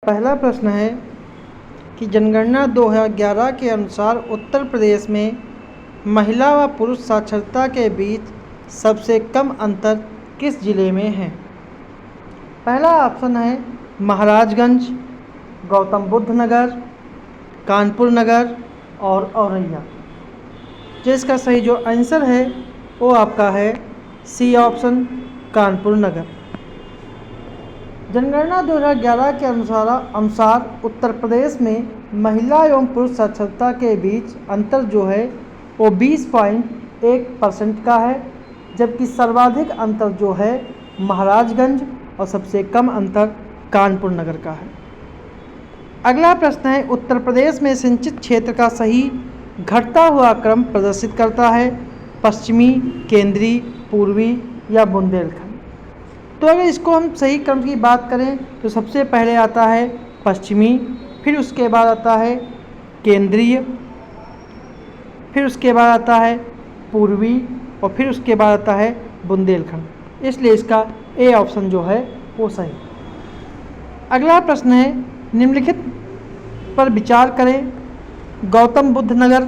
पहला प्रश्न है कि जनगणना 2011 के अनुसार उत्तर प्रदेश में महिला व पुरुष साक्षरता के बीच सबसे कम अंतर किस जिले में है। पहला ऑप्शन है महाराजगंज, गौतम बुद्ध नगर, कानपुर नगर और औरैया। जिसका सही जो आंसर है वो आपका है सी ऑप्शन, कानपुर नगर। जनगणना 2011 के अनुसार उत्तर प्रदेश में महिला एवं पुरुष साक्षरता के बीच अंतर जो है वो 20.1% का है, जबकि सर्वाधिक अंतर जो है महाराजगंज और सबसे कम अंतर कानपुर नगर का है। अगला प्रश्न है उत्तर प्रदेश में सिंचित क्षेत्र का सही घटता हुआ क्रम प्रदर्शित करता है, पश्चिमी, केंद्रीय, पूर्वी या बुंदेलखंड। तो अगर इसको हम सही क्रम की बात करें तो सबसे पहले आता है पश्चिमी, फिर उसके बाद आता है केंद्रीय, फिर उसके बाद आता है पूर्वी और फिर उसके बाद आता है बुंदेलखंड। इसलिए इसका ए ऑप्शन जो है वो सही। अगला प्रश्न है निम्नलिखित पर विचार करें। गौतम बुद्ध नगर,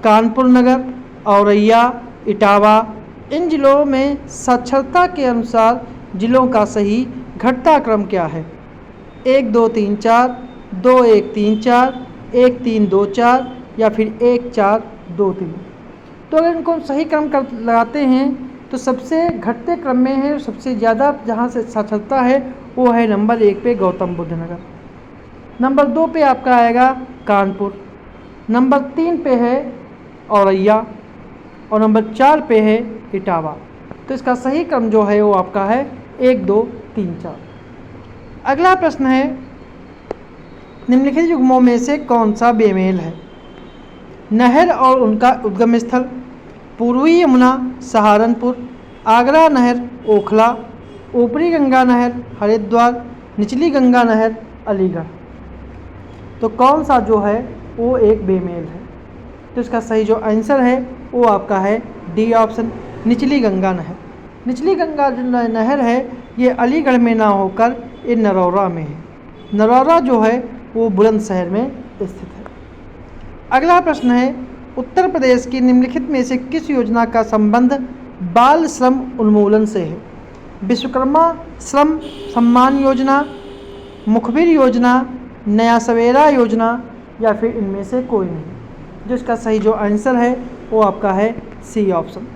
कानपुर नगर, औरैया, इटावा, इन जिलों में साक्षरता के अनुसार जिलों का सही घटता क्रम क्या है। 1 2 3 4, 2 1 3 4, 1 3 2 4 या फिर 1 4 2 3। तो अगर इनको सही क्रम कर लगाते हैं तो सबसे घटते क्रम में है, सबसे ज़्यादा जहाँ से साक्षरता है वो है नंबर 1 पे गौतम बुद्ध नगर, नंबर 2 पे आपका आएगा कानपुर, नंबर 3 पे है औरैया और नंबर 4 पे है इटावा। तो इसका सही क्रम जो है वो आपका है 1 2 3 4। अगला प्रश्न है निम्नलिखित युग्मों में से कौन सा बेमेल है। नहर और उनका उद्गम स्थल, पूर्वी यमुना सहारनपुर, आगरा नहर ओखला, ऊपरी गंगा नहर हरिद्वार, निचली गंगा नहर अलीगढ़। तो कौन सा जो है वो एक बेमेल है। तो इसका सही जो आंसर है वो आपका है डी ऑप्शन, निचली गंगा नहर। निचली गंगा जो नहर है ये अलीगढ़ में ना होकर ये नरौरा में है। नरौरा जो है वो बुलंदशहर में स्थित है। अगला प्रश्न है उत्तर प्रदेश की निम्नलिखित में से किस योजना का संबंध बाल श्रम उन्मूलन से है। विश्वकर्मा श्रम सम्मान योजना, मुखबिर योजना, नया सवेरा योजना या फिर इनमें से कोई नहीं। जिसका सही जो आंसर है वो आपका है सी ऑप्शन,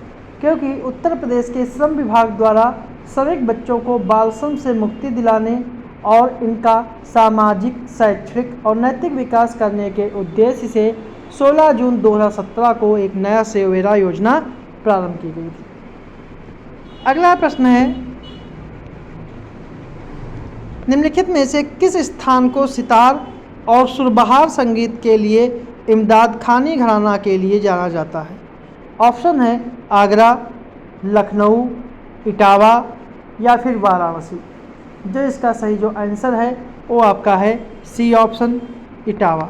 क्योंकि उत्तर प्रदेश के श्रम विभाग द्वारा सभी बच्चों को बाल श्रम से मुक्ति दिलाने और इनका सामाजिक, शैक्षणिक और नैतिक विकास करने के उद्देश्य से 16 जून 2017 को एक नया सवेरा योजना प्रारंभ की गई थी। अगला प्रश्न है निम्नलिखित में से किस स्थान को सितार और सुरबहार संगीत के लिए इमदाद खानी घराना के लिए जाना जाता है। ऑप्शन है आगरा, लखनऊ, इटावा या फिर वाराणसी। जो इसका सही जो आंसर है वो आपका है सी ऑप्शन, इटावा।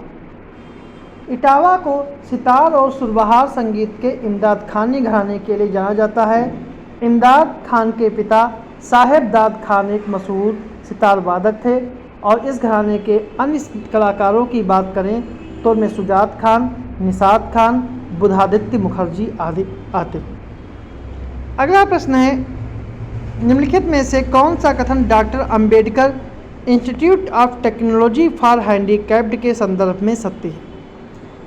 इटावा को सितार और सुरबहार संगीत के इमदाद खानी घराने के लिए जाना जाता है। इमदाद खान के पिता साहेब दाद खान एक मशहूर सितार वादक थे और इस घराने के अन्य कलाकारों की बात करें तो उनमें सुजात खान, निषाद खान, बुधादित्य मुखर्जी आदि आते हैं। अगला प्रश्न है निम्नलिखित में से कौन सा कथन doctor Ambedkar institute of technology for handicapped के संदर्भ में सत्य है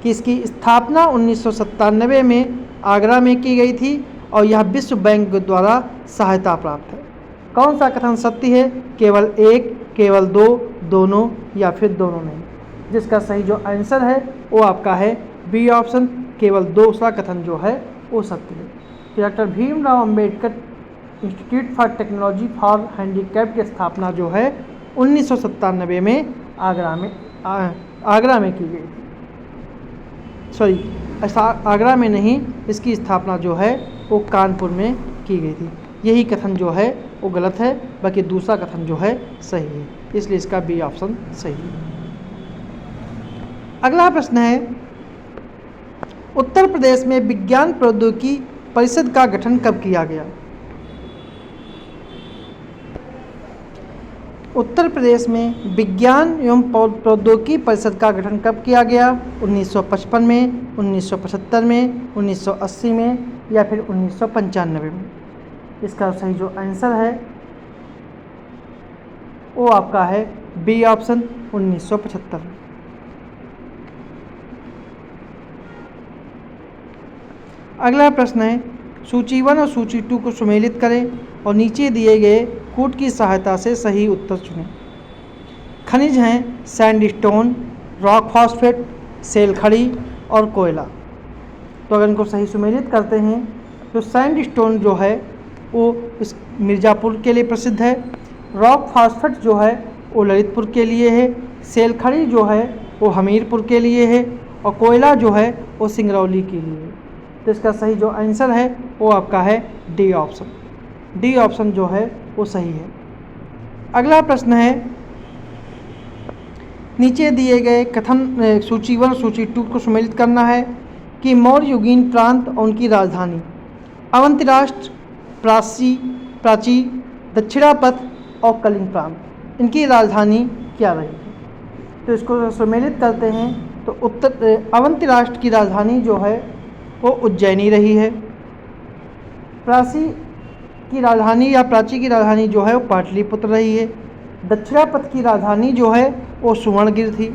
कि इसकी स्थापना 1997 में आगरा में की गई थी और यह विश्व बैंक द्वारा सहायता प्राप्त है। कौन सा कथन सत्य है, केवल एक, केवल दो, दोनों या फिर दोनों नहीं। जिसका सही जो आंसर है वो आपका है बी ऑप्शन, केवल दूसरा कथन जो है वो सत्य है। Doctor Bhimrao Ambedkar institute for technology for handicapped की स्थापना जो है 1997 में आगरा में की गई थी। सॉरी, आगरा में नहीं, इसकी स्थापना जो है वो कानपुर में की गई थी। यही कथन जो है वो गलत है, बाकी दूसरा कथन जो है सही है, इसलिए इसका बी ऑप्शन सही है। अगला प्रश्न है उत्तर प्रदेश में विज्ञान प्रौद्योगिकी परिषद का गठन कब किया गया। उत्तर प्रदेश में विज्ञान एवं प्रौद्योगिकी परिषद का गठन कब किया गया? 1955 में, 1975 में, 1980 में या फिर 1995 में? इसका सही जो आंसर है वो आपका है बी ऑप्शन 1975 में। अगला प्रश्न है, सूची 1 और सूची 2 को सुमेलित करें और नीचे दिए गए कूट की सहायता से सही उत्तर चुनें। खनिज हैं सैंडस्टोन, रॉक फॉस्फेट, सेल खड़ी और कोयला। तो अगर इनको सही सुमेलित करते हैं तो सैंडस्टोन जो है वो इस मिर्ज़ापुर के लिए प्रसिद्ध है, रॉक फॉस्फेट जो है वो ललितपुर के लिए है, सेल खड़ी जो है वो हमीरपुर के लिए है और कोयला जो है वो सिंगरौली के लिए है। तो इसका सही जो आंसर है वो आपका है डी ऑप्शन। डी ऑप्शन जो है वो सही है। अगला प्रश्न है, नीचे दिए गए कथन सूची 1 सूची 2 को सम्मिलित करना है कि मौर्य युगीन प्रांत और उनकी राजधानी अवंती राष्ट्र, प्राची, दक्षिणापथ और कलिंग प्रांत, इनकी राजधानी क्या रही है? तो इसको सम्मिलित करते हैं तो अवंती राष्ट्र की राजधानी जो है वो उज्जैनी रही है। प्राची की राजधानी जो है वो पाटलिपुत्र रही है। दक्षिणापथ की राजधानी जो है वो सुवर्णगिर थी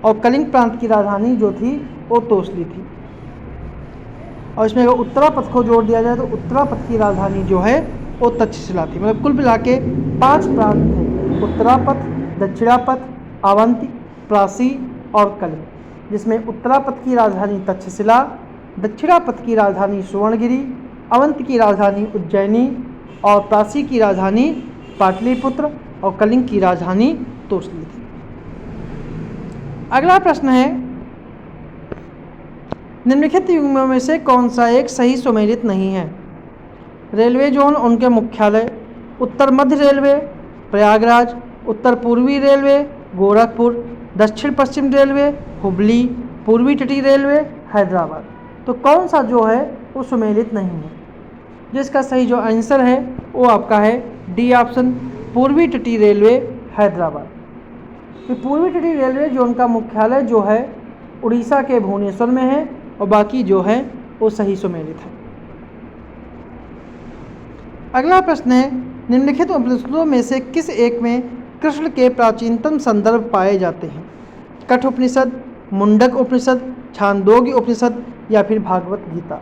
और कलिंग प्रांत की राजधानी जो थी वो तोसली थी। और इसमें अगर उत्तरापथ को जोड़ दिया जाए तो उत्तरापथ की राजधानी जो है वो तक्षशिला थी। मतलब कुल मिला के 5 प्रांत थे, उत्तरापथ, दक्षिणापथ, अवंती, प्राची और कलिंग, जिसमें उत्तरापथ की राजधानी तक्षशिला, दक्षिणापथ की राजधानी सुवर्णगिरी, अवंत की राजधानी उज्जैनी और प्राची की राजधानी पाटलिपुत्र और कलिंग की राजधानी तोसली थी। अगला प्रश्न है, निम्नलिखित युग्मों में से कौन सा एक सही सुमेलित नहीं है? रेलवे जोन उनके मुख्यालय उत्तर मध्य रेलवे प्रयागराज, उत्तर पूर्वी रेलवे गोरखपुर, दक्षिण पश्चिम रेलवे हुबली, पूर्वी तटीय रेलवे हैदराबाद। तो कौन सा जो है वो सुमेलित नहीं है? जिसका सही जो आंसर है वो आपका है डी ऑप्शन, पूर्वी तटीय रेलवे हैदराबाद। तो पूर्वी तटीय रेलवे जोन का मुख्यालय जो है उड़ीसा के भुवनेश्वर में है और बाकी जो है वो सही सुमेलित है। अगला प्रश्न है, निम्नलिखित उपनिषदों में से किस एक में कृष्ण के प्राचीनतम संदर्भ पाए जाते हैं? कठोपनिषद, मुंडक उपनिषद, छांदोग्य उपनिषद या फिर भागवत गीता?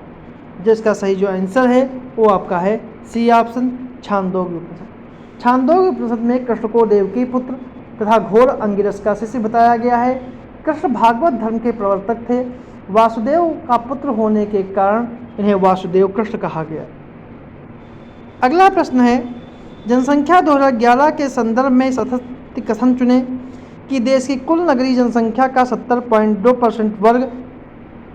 जिसका सही जो आंसर है वो आपका है सी ऑप्शन, छांदोग्य उपनिषद। छांदोग्य उपनिषद में कृष्ण को देवकी पुत्र तथा घोर अंगिरस का शिष्य बताया गया है। कृष्ण भागवत धर्म के प्रवर्तक थे। वासुदेव का पुत्र होने के कारण इन्हें वासुदेव कृष्ण कहा गया। अगला प्रश्न है, जनसंख्या 2011 के संदर्भ में सतत कथन चुने कि देश की कुल नगरीय जनसंख्या का 70.2% वर्ग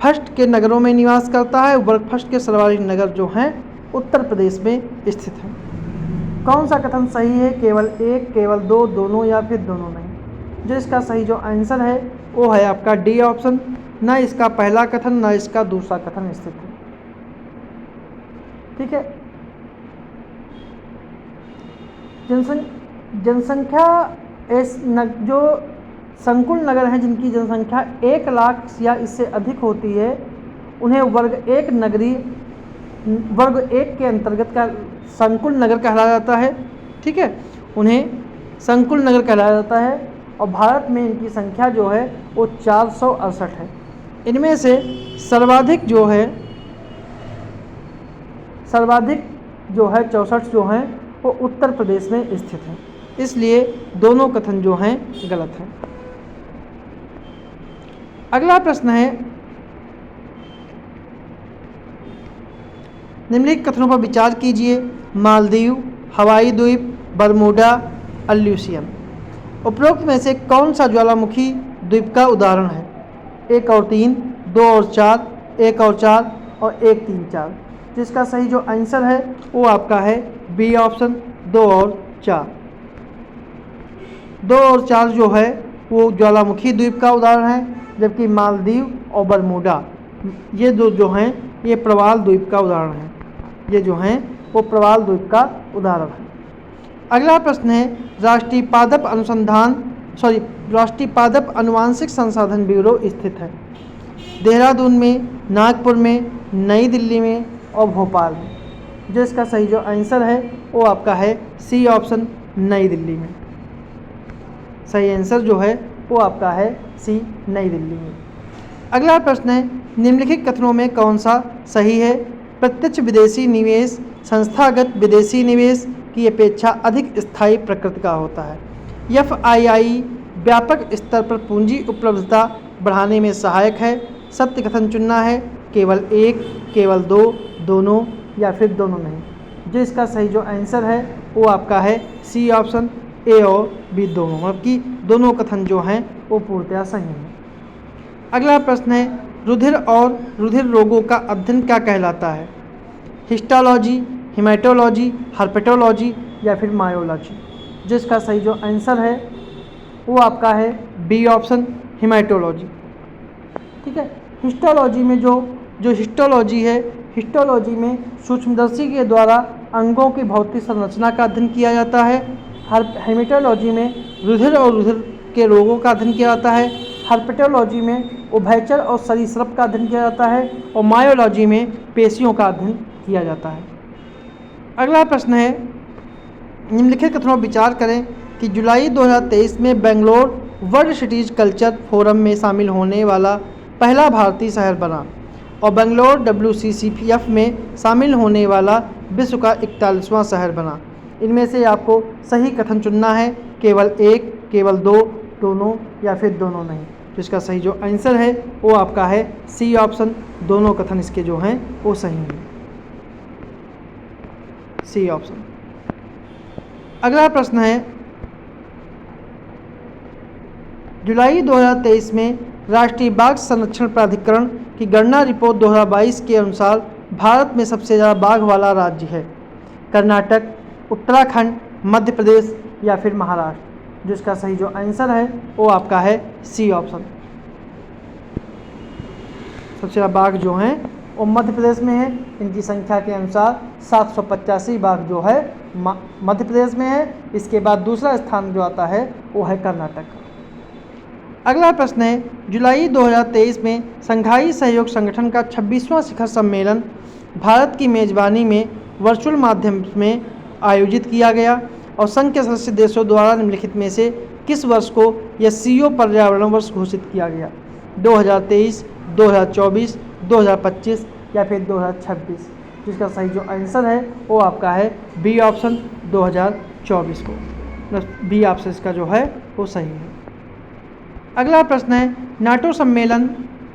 फर्स्ट के नगरों में निवास करता है। वर्ग फर्स्ट के सर्वाधिक नगर जो हैं उत्तर प्रदेश में स्थित हैं। कौन सा कथन सही है? केवल एक, केवल दो, दोनों या फिर दोनों नहीं? जो इसका सही जो आंसर है वो है आपका डी ऑप्शन, न इसका पहला कथन न इसका दूसरा कथन स्थित है। ठीक है, जनसंख्या जो संकुल नगर हैं जिनकी जनसंख्या 1 लाख या इससे अधिक होती है उन्हें वर्ग 1 के अंतर्गत का संकुल नगर कहलाया जाता है। ठीक है, उन्हें संकुल नगर कहलाया जाता है और भारत में इनकी संख्या जो है वो 468 है। इनमें से सर्वाधिक जो है 64 जो हैं वो उत्तर प्रदेश में स्थित हैं। इसलिए दोनों कथन जो हैं गलत हैं। अगला प्रश्न है, निम्नलिखित कथनों पर विचार कीजिए। मालदीव, हवाई द्वीप, बरमूडा, अल्यूसियन। उपरोक्त में से कौन सा ज्वालामुखी द्वीप का उदाहरण है? 1 और 3, 2 और 4, 1 और 4 और 1, 3, 4। जिसका सही जो आंसर है वो आपका है बी ऑप्शन, 2 और 4। 2 और 4 जो है वो ज्वालामुखी द्वीप का उदाहरण है, जबकि मालदीव और बरमूडा ये दो जो हैं ये प्रवाल द्वीप का उदाहरण है। ये जो हैं वो प्रवाल द्वीप का उदाहरण है। अगला प्रश्न है राष्ट्रीय पादप अनुवांशिक संसाधन ब्यूरो स्थित है देहरादून में, नागपुर में, नई दिल्ली में और भोपाल में। जो इसका सही जो आंसर है वो आपका है सी ऑप्शन, नई दिल्ली में। सही आंसर जो है वो आपका है सी, नई दिल्ली में। अगला प्रश्न है निम्नलिखित कथनों में कौन सा सही है? प्रत्यक्ष विदेशी निवेश संस्थागत विदेशी निवेश की अपेक्षा अधिक स्थायी प्रकृति का होता है। FII व्यापक स्तर पर पूंजी उपलब्धता बढ़ाने में सहायक है। सत्य कथन चुनना है, केवल एक, केवल दो, दोनों या फिर दोनों नहीं। जो इसका सही जो आंसर है वो आपका है सी ऑप्शन, ए और बी दोनों, मतलब कि दोनों कथन जो हैं वो पूर्णतया सही हैं। अगला प्रश्न है रुधिर और रुधिर रोगों का अध्ययन क्या कहलाता है? हिस्टोलॉजी, हेमेटोलॉजी, हर्पेटोलॉजी या फिर मायोलॉजी। जिसका सही जो आंसर है वो आपका है बी ऑप्शन, हेमेटोलॉजी। ठीक है, हिस्टोलॉजी में जो हिस्टोलॉजी है, हिस्टोलॉजी में सूक्ष्मदर्शी के द्वारा अंगों की भौतिक संरचना का अध्ययन किया जाता है। हेमेटोलॉजी में रुधिर और रुधिर के रोगों का अध्ययन किया जाता है। हर्पेटोलॉजी में उभयचर और सरीसृप का अध्ययन किया जाता है और मायोलॉजी में पेशियों का अध्ययन किया जाता है। अगला प्रश्न है निम्नलिखित कथनों पर विचार करें कि जुलाई 2023 में Bangalore world cities culture forum में शामिल होने वाला पहला भारतीय शहर बना और बेंगलोर WCCPF में शामिल होने वाला विश्व का 41वां शहर बना। इनमें से आपको सही कथन चुनना है, केवल एक, केवल दो, दोनों या फिर दोनों नहीं। तो इसका सही जो आंसर है वो आपका है सी ऑप्शन, दोनों कथन इसके जो हैं वो सही हैं, सी ऑप्शन। अगला प्रश्न है जुलाई 2023 में राष्ट्रीय बाघ संरक्षण प्राधिकरण की गणना रिपोर्ट 2022 के अनुसार भारत में सबसे ज़्यादा बाघ वाला राज्य है? कर्नाटक, उत्तराखंड, मध्य प्रदेश या फिर महाराष्ट्र। जिसका सही जो आंसर है वो आपका है सी ऑप्शन। सबसे ज़्यादा बाघ जो हैं वो मध्य प्रदेश में है। इनकी संख्या के अनुसार 785 बाघ जो है मध्य प्रदेश में है। इसके बाद दूसरा स्थान जो आता है वो है कर्नाटक। अगला प्रश्न है जुलाई 2023 में शंघाई सहयोग संगठन का 26वां शिखर सम्मेलन भारत की मेजबानी में वर्चुअल माध्यम में आयोजित किया गया और संघ के सदस्य देशों द्वारा निम्नलिखित में से किस वर्ष को SCO पर्यावरण वर्ष घोषित किया गया? 2023, 2024, 2025 या फिर 2026। जिसका सही जो आंसर है वो आपका है बी ऑप्शन, 2024 को। बी ऑप्शन इसका जो है वो सही है। अगला प्रश्न है नाटो सम्मेलन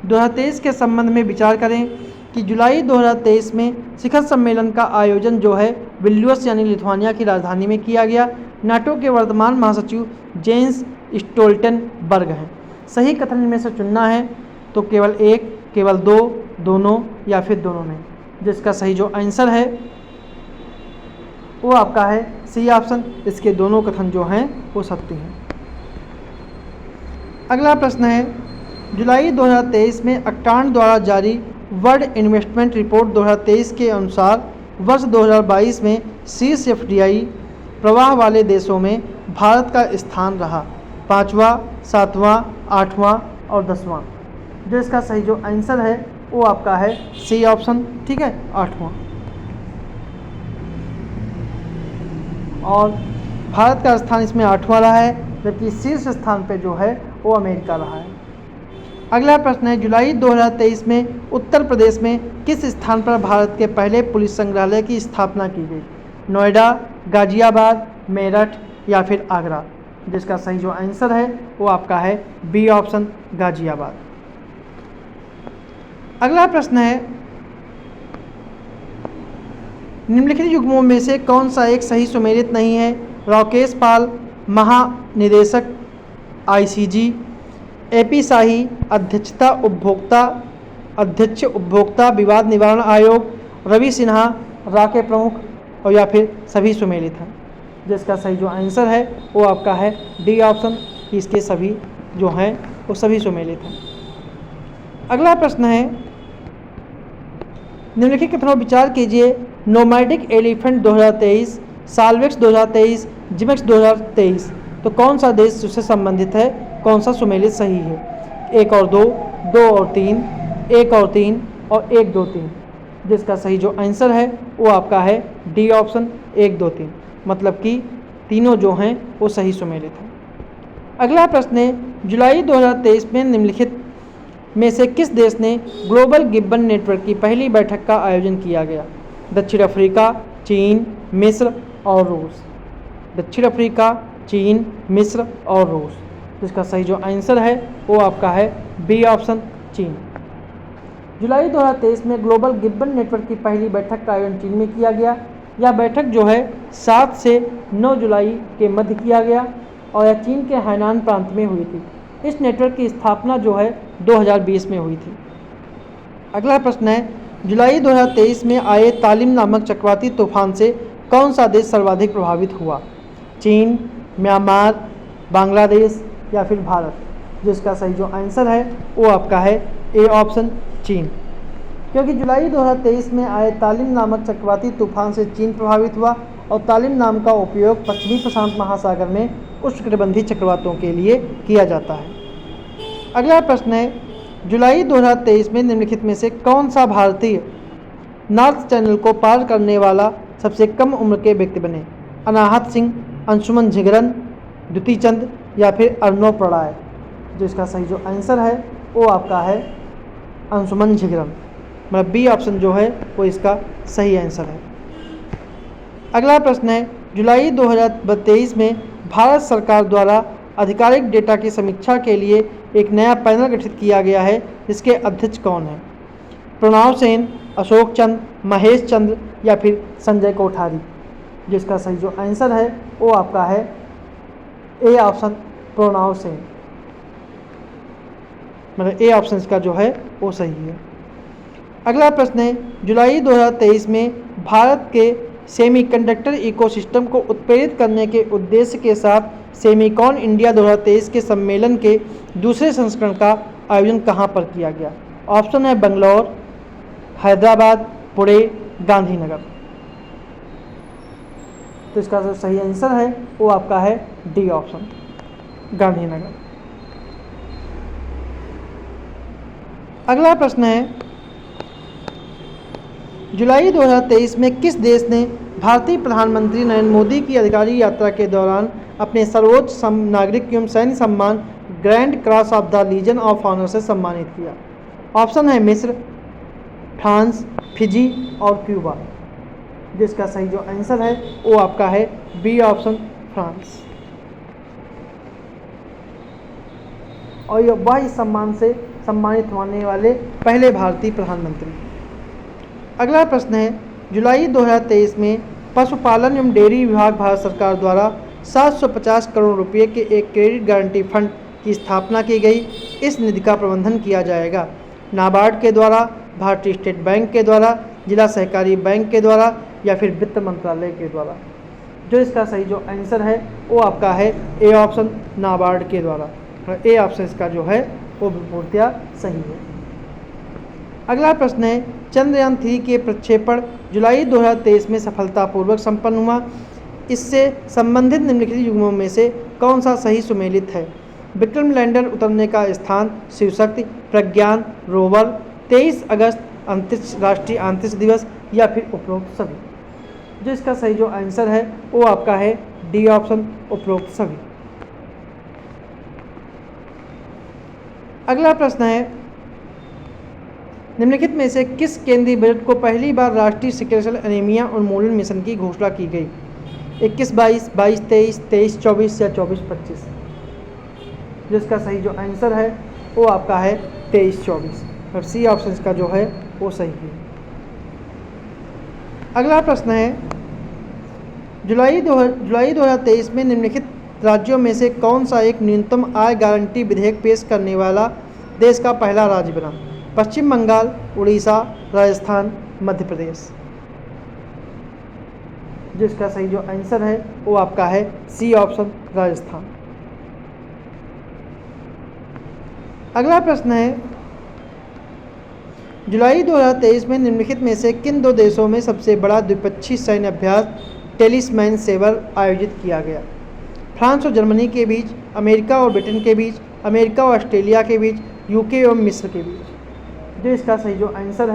2023 के संबंध में विचार करें कि जुलाई 2023 में शिखर सम्मेलन का आयोजन जो है विल्नियस यानी लिथुआनिया की राजधानी में किया गया। नाटो के वर्तमान महासचिव जेंस स्टोल्टेनबर्ग हैं। सही कथन में से चुनना है, तो केवल एक, केवल दो, दोनों या फिर दोनों नहीं। जिसका सही जो आंसर है वो आपका है सी ऑप्शन, इसके दोनों कथन जो हैं वो सत्य हैं। अगला प्रश्न है जुलाई 2023 में अक्टान द्वारा जारी वर्ल्ड इन्वेस्टमेंट रिपोर्ट 2023 के अनुसार वर्ष 2022 में शीर्ष FDI प्रवाह वाले देशों में भारत का स्थान रहा 5वां, 7वां, 8वां और 10वां। जो इसका सही जो आंसर है वो आपका है सी ऑप्शन, ठीक है, 8वां। और भारत का स्थान इसमें 8वां रहा है, जबकि शीर्ष स्थान पे जो है वो अमेरिका रहा है। अगला प्रश्न है जुलाई 2023 में उत्तर प्रदेश में किस स्थान पर भारत के पहले पुलिस संग्रहालय की स्थापना की गई? नोएडा, गाजियाबाद, मेरठ या फिर आगरा। जिसका सही जो आंसर है वो आपका है बी ऑप्शन, गाजियाबाद। अगला प्रश्न है निम्नलिखित युग्मों में से कौन सा एक सही सुमेलित नहीं है? राकेश पाल, महानिदेशक ICG, AP शाही, अध्यक्ष उपभोक्ता विवाद निवारण आयोग, रवि सिन्हा, राके प्रमुख और या फिर सभी सुमेलित हैं। जिसका सही जो आंसर है वो आपका है डी ऑप्शन, कि इसके सभी जो हैं वो सभी सुमेलित हैं। अगला प्रश्न है निम्नलिखित कथनों पर विचार कीजिए। Nomadic elephant 2023, साल्वेक्स 2023, JIMEX 2023। तो कौन सा देश उससे संबंधित है, कौन सा सुमेलित सही है? 1 और 2, 2 और 3, 1 और 3 और 1, 2, 3। जिसका सही जो आंसर है वो आपका है डी ऑप्शन 1, 2, 3। मतलब कि तीनों जो हैं वो सही सुमेलित हैं। अगला प्रश्न है, जुलाई 2023 में निम्नलिखित में से किस देश ने ग्लोबल गिब्बन नेटवर्क की पहली बैठक का आयोजन किया गया? दक्षिण अफ्रीका, चीन, मिस्र और रूस। दक्षिण अफ्रीका, चीन, मिस्र और रूस। जिसका सही जो आंसर है वो आपका है बी ऑप्शन चीन। जुलाई 2023 में ग्लोबल गिब्बन नेटवर्क की पहली बैठक का आयोजन चीन में किया गया। यह बैठक जो है 7 से 9 जुलाई के मध्य किया गया और यह चीन के हैनान प्रांत में हुई थी। इस नेटवर्क की स्थापना जो है 2020 में हुई थी। अगला प्रश्न है, जुलाई 2023 में आए तालिम नामक चक्रवाती तूफान से कौन सा देश सर्वाधिक प्रभावित हुआ? चीन, म्यांमार, बांग्लादेश या फिर भारत। जिसका सही जो आंसर है वो आपका है ए ऑप्शन चीन। क्योंकि जुलाई 2023 में आए तालिम नामक चक्रवाती तूफान से चीन प्रभावित हुआ और तालिम नाम का उपयोग पश्चिमी प्रशांत महासागर में उष्णकटिबंधीय चक्रवातों के लिए किया जाता है। अगला प्रश्न है, जुलाई 2023 में निम्नलिखित में से कौन सा भारतीय नॉर्थ चैनल को पार करने वाला सबसे कम उम्र के व्यक्ति बने? अनाहत सिंह, अंशुमन झिगरन, द्युति चंद या फिर अर्णव प्रणय। जिसका सही जो आंसर है वो आपका है अंशुमन झिगरन। मतलब बी ऑप्शन जो है वो इसका सही आंसर है। अगला प्रश्न है, जुलाई 2023 में भारत सरकार द्वारा आधिकारिक डेटा की समीक्षा के लिए एक नया पैनल गठित किया गया है, जिसके अध्यक्ष कौन है? प्रणव सेन, अशोक चंद्र, महेश चंद्र या फिर संजय कोठारी। जिसका सही जो आंसर है वो आपका है ए ऑप्शन प्रणव सेन। मतलब ए ऑप्शन इसका जो है वो सही है। अगला प्रश्न है, जुलाई 2023 में भारत के सेमीकंडक्टर इकोसिस्टम को उत्प्रेरित करने के उद्देश्य के साथ सेमीकॉन इंडिया 2023 के सम्मेलन के दूसरे संस्करण का आयोजन कहाँ पर किया गया? ऑप्शन है बंगलौर, हैदराबाद, पुणे, गांधीनगर। तो इसका जो सही आंसर है वो आपका है डी ऑप्शन गांधीनगर। अगला प्रश्न है, जुलाई 2023 में किस देश ने भारतीय प्रधानमंत्री नरेंद्र मोदी की आधिकारिक यात्रा के दौरान अपने सर्वोच्च नागरिक एवं सैन्य सम्मान Grand Cross of the Legion of Honour से सम्मानित किया? ऑप्शन है मिस्र, फ्रांस, फिजी और क्यूबा। जिसका सही जो आंसर है वो आपका है बी ऑप्शन फ्रांस। और वह इस सम्मान से सम्मानित होने वाले पहले भारतीय प्रधानमंत्री। अगला प्रश्न है, जुलाई 2023 में पशुपालन एवं डेयरी विभाग भारत सरकार द्वारा 750 करोड़ रुपए के एक क्रेडिट गारंटी फंड की स्थापना की गई। इस निधि का प्रबंधन किया जाएगा नाबार्ड के द्वारा, भारतीय स्टेट बैंक के द्वारा, जिला सहकारी बैंक के द्वारा या फिर वित्त मंत्रालय के द्वारा। जो इसका सही जो आंसर है वो आपका है ए ऑप्शन नाबार्ड के द्वारा। ए ऑप्शन इसका जो है वो पूर्णतया सही है। अगला प्रश्न है, चंद्रयान 3 के प्रक्षेपण जुलाई 2023 में सफलतापूर्वक संपन्न हुआ। इससे संबंधित निम्नलिखित युग्मों में से कौन सा सही सुमेलित है? विक्रम लैंडर उतरने का स्थान शिवशक्ति, प्रज्ञान, रोवर, 23 अगस्त राष्ट्रीय अंतरिक्ष दिवस या फिर उपरोक्त सभी। जिसका सही जो आंसर है वो आपका है डी ऑप्शन उपरोक्त सभी। अगला प्रश्न है, निम्नलिखित में से किस केंद्रीय बजट को पहली बार राष्ट्रीय सिकल एनीमिया उन्मूलन मिशन की घोषणा की गई? 21-22, 22-23, 23-24 या 24-25। जिसका सही जो आंसर है वो आपका है 23-24 और सी ऑप्शन का जो है वो सही है। अगला प्रश्न है, जुलाई 2023 में निम्नलिखित राज्यों में से कौन सा एक न्यूनतम आय गारंटी विधेयक पेश करने वाला देश का पहला राज्य बना? पश्चिम बंगाल, उड़ीसा, राजस्थान, मध्य प्रदेश। जिसका सही जो आंसर है वो आपका है सी ऑप्शन राजस्थान। अगला प्रश्न है, जुलाई 2023 में निम्नलिखित में से किन दो देशों में सबसे बड़ा द्विपक्षीय सैन्य अभ्यास टेलिसमैन सेवर आयोजित किया गया? फ्रांस और जर्मनी के बीच, अमेरिका और ब्रिटेन के बीच, अमेरिका और ऑस्ट्रेलिया के बीच, यूके एवं मिस्र के बीच। जो इसका सही जो आंसर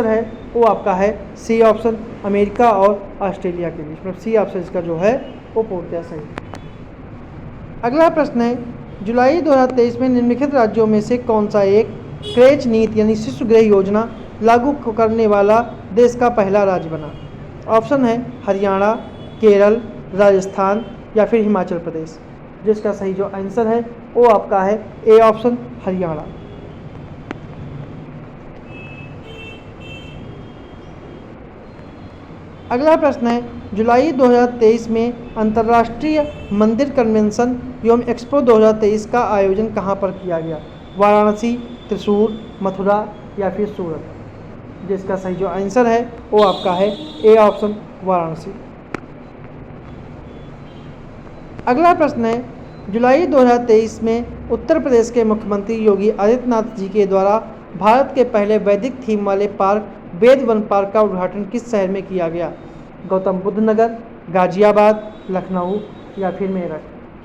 है वो आपका है सी ऑप्शन, अमेरिका और ऑस्ट्रेलिया के बीच, मतलब सी ऑप्शन इसका जो है वो पूर्णतः सही। अगला प्रश्न है, जुलाई 2023 में निम्नलिखित राज्यों में से कौन सा एक क्रेच नीति यानी शिशु गृह योजना लागू करने वाला देश का पहला राज्य बना? ऑप्शन है हरियाणा, केरल, राजस्थान या फिर हिमाचल प्रदेश। जिसका सही जो आंसर है वो आपका है ए ऑप्शन, हरियाणा। अगला प्रश्न है, जुलाई 2023 में अंतर्राष्ट्रीय मंदिर कन्वेंशन एवं एक्सपो 2023 का आयोजन कहाँ पर किया गया? वाराणसी, त्रिशूर, मथुरा या फिर सूरत। जिसका सही जो आंसर है वो आपका है ए ऑप्शन, वाराणसी। अगला प्रश्न है, जुलाई 2023 में उत्तर प्रदेश के मुख्यमंत्री योगी आदित्यनाथ जी के द्वारा भारत के पहले वैदिक थीम वाले पार्क वेद वन पार्क का उद्घाटन किस शहर में किया गया? गौतम बुद्ध नगर, गाजियाबाद, लखनऊ या फिर मेरठ।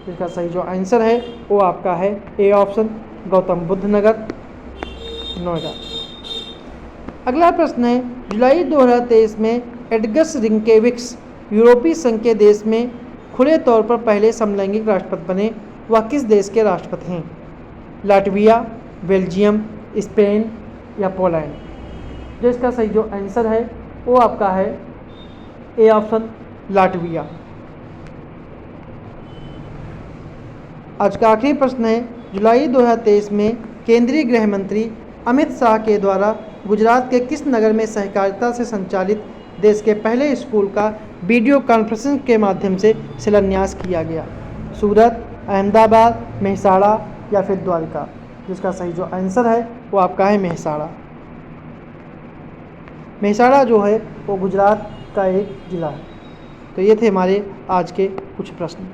इसका सही जो आंसर है वो आपका है ए ऑप्शन, गौतम बुद्ध नगर, नोएडा। अगला प्रश्न है, जुलाई 2023 में एडगस रिंकेविक्स यूरोपीय संघ के देश में खुले तौर पर पहले समलैंगिक राष्ट्रपति बने। वह किस देश के राष्ट्रपति हैं? लाटविया, बेल्जियम, स्पेन या पोलैंड। जिसका सही जो आंसर है वो आपका है ए ऑप्शन, लाटविया। आज का आखिरी प्रश्न है, जुलाई 2023 में केंद्रीय गृह मंत्री अमित शाह के द्वारा गुजरात के किस नगर में सहकारिता से संचालित देश के पहले स्कूल का वीडियो कॉन्फ्रेंसिंग के माध्यम से शिलान्यास किया गया? सूरत, अहमदाबाद, मेहसाणा या फिर द्वारका। जिसका सही जो आंसर है वो आपका है मेहसाणा। मेहसाणा जो है वो गुजरात का एक ज़िला है। तो ये थे हमारे आज के कुछ प्रश्न।